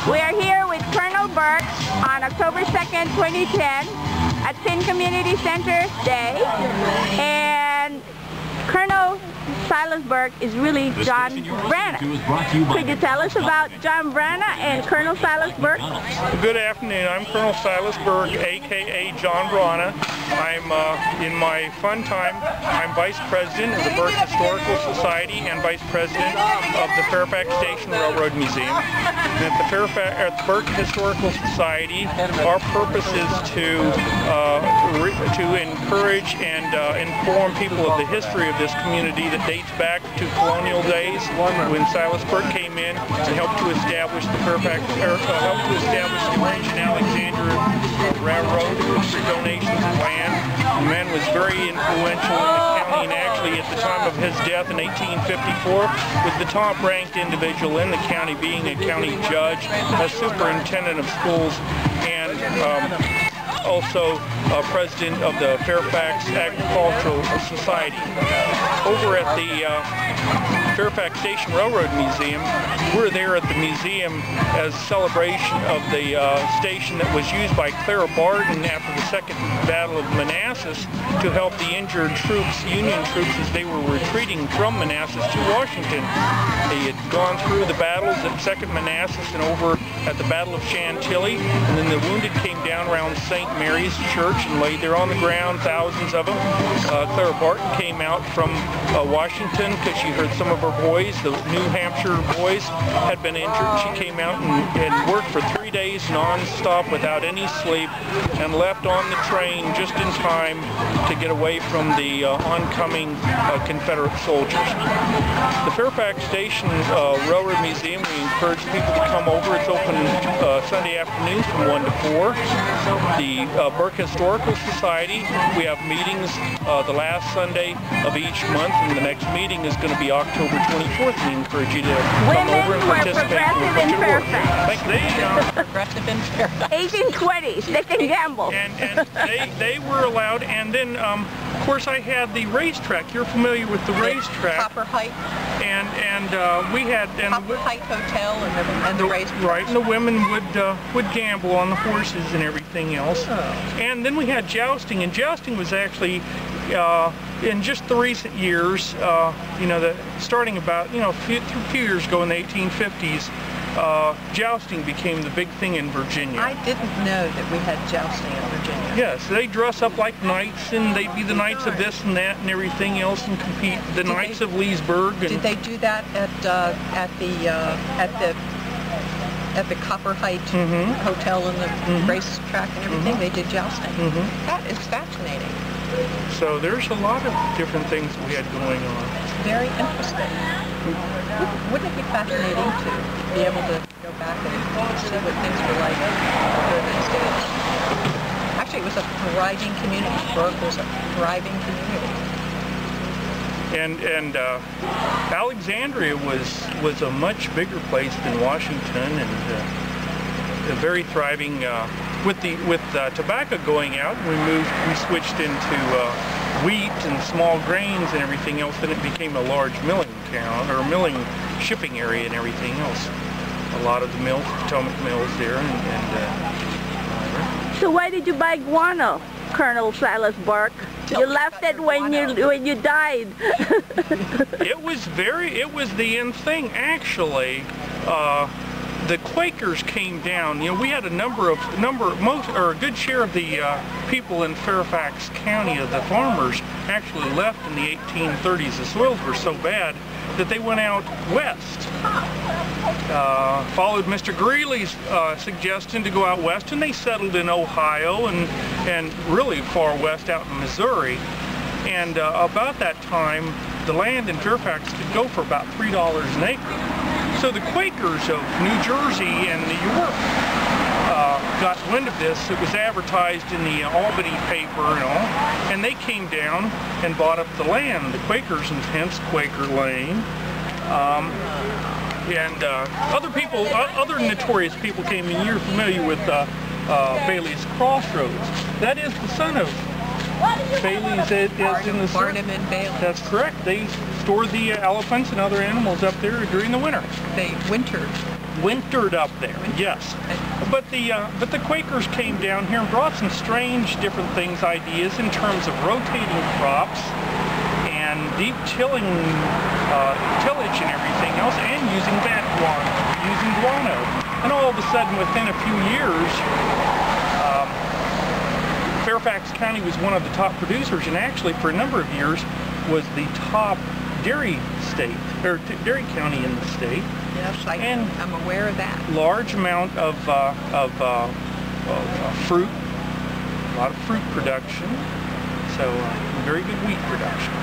We are here with Colonel Burke on October 2nd, 2010 at Pinn Community Center Day, and Colonel SilasBurke is really John Branna. Could you tell us about John Branna and Colonel SilasBurke? Good afternoon. I'm Colonel SilasBurke, aka John Branna. I'm in my fun time, I'm Vice President of the Burke Historical Society and Vice President of the Fairfax Station Railroad Museum. At the Burke Historical Society, our purpose is to encourage and inform people of the history of this community that dates back to colonial days when SilasBurke came in and helped to establish the Fairfax, helped to establish the Orange and Alexandria Railroad for donations of land. The man was very influential in the county, and actually at the time of his death in 1854 was the top-ranked individual in the county, being a county judge, a superintendent of schools, and also president of the Fairfax Agricultural Society. Over at the Fairfax Station Railroad Museum, we're there at the museum as a celebration of the station that was used by Clara Barton after the Second Battle of Manassas to help the injured troops, Union troops, as they were retreating from Manassas to Washington. They had gone through the battles at Second Manassas and over at the Battle of Chantilly, and then the wounded came down around St. Mary's Church and laid there on the ground, thousands of them. Clara Barton came out from Washington because she heard some of her boys, the New Hampshire boys, had been injured. She came out and worked for 3 days non-stop without any sleep and left on the train just in time to get away from the oncoming Confederate soldiers. The Fairfax Station Railroad Museum, we encourage people to come over. It's open Sunday afternoons from 1 to 4. The Burke Historical Society, we have meetings the last Sunday of each month, and the next meeting is going to be October 24th. We encourage you to come over and participate. Women were progressive in Fairfax. Progressive in Fairfax. 1820s, they can gamble. And they were allowed, and then of course I had the racetrack. You're familiar with the racetrack. Copper Height. And we had Copper Height Hotel and the racetrack. Right, and the women would gamble on the horses and everything else. Oh. And then we had jousting, and jousting was actually in just the recent years, starting about a few years ago in the 1850s, jousting became the big thing in Virginia. I didn't know that we had jousting in Virginia. Yes, they dress up like knights, and they'd be the knights of this and that and everything else, and compete. The Knights of Leesburg. And did they do that at the Copper Height Hotel and the racetrack and everything? They did jousting. That is fascinating. So there's a lot of different things we had going on. Very interesting. Wouldn't it be fascinating to be able to go back and see what things were like during those days? Actually, it was a thriving community. Burke was a thriving community. And Alexandria was a much bigger place than Washington, and a very thriving. With tobacco going out, we switched into wheat and small grains and everything else. Then it became a large milling town, or milling shipping area and everything else. A lot of the mills, Potomac mills there, So why did you buy guano, Colonel SilasBurke? You left it when you died. It was the end thing, actually. The Quakers came down. We had a good share of the people in Fairfax County, of the farmers, actually left in the 1830s. The soils were so bad that they went out west. Followed Mr. Greeley's suggestion to go out west, and they settled in Ohio and really far west out in Missouri. And about that time, the land in Fairfax could go for about $3 an acre. So the Quakers of New Jersey and New York got wind of this. It was advertised in the Albany paper and all, and they came down and bought up the land. The Quakers, and hence Quaker Lane. Other notorious people came in. You're familiar with Bailey's Crossroads. That is the son of Bailey's. Is in the Barnum and Bailey. That's correct. They stored the elephants and other animals up there during the winter. They wintered. wintered up there, yes. But the Quakers came down here and brought some strange different things, ideas in terms of rotating crops and deep tillage and everything else, and using guano. And all of a sudden, within a few years, Fairfax County was one of the top producers, and actually for a number of years was the top dairy state, or dairy county in the state. Yes, I'm aware of that. Large amount of fruit, a lot of fruit production, so very good wheat production.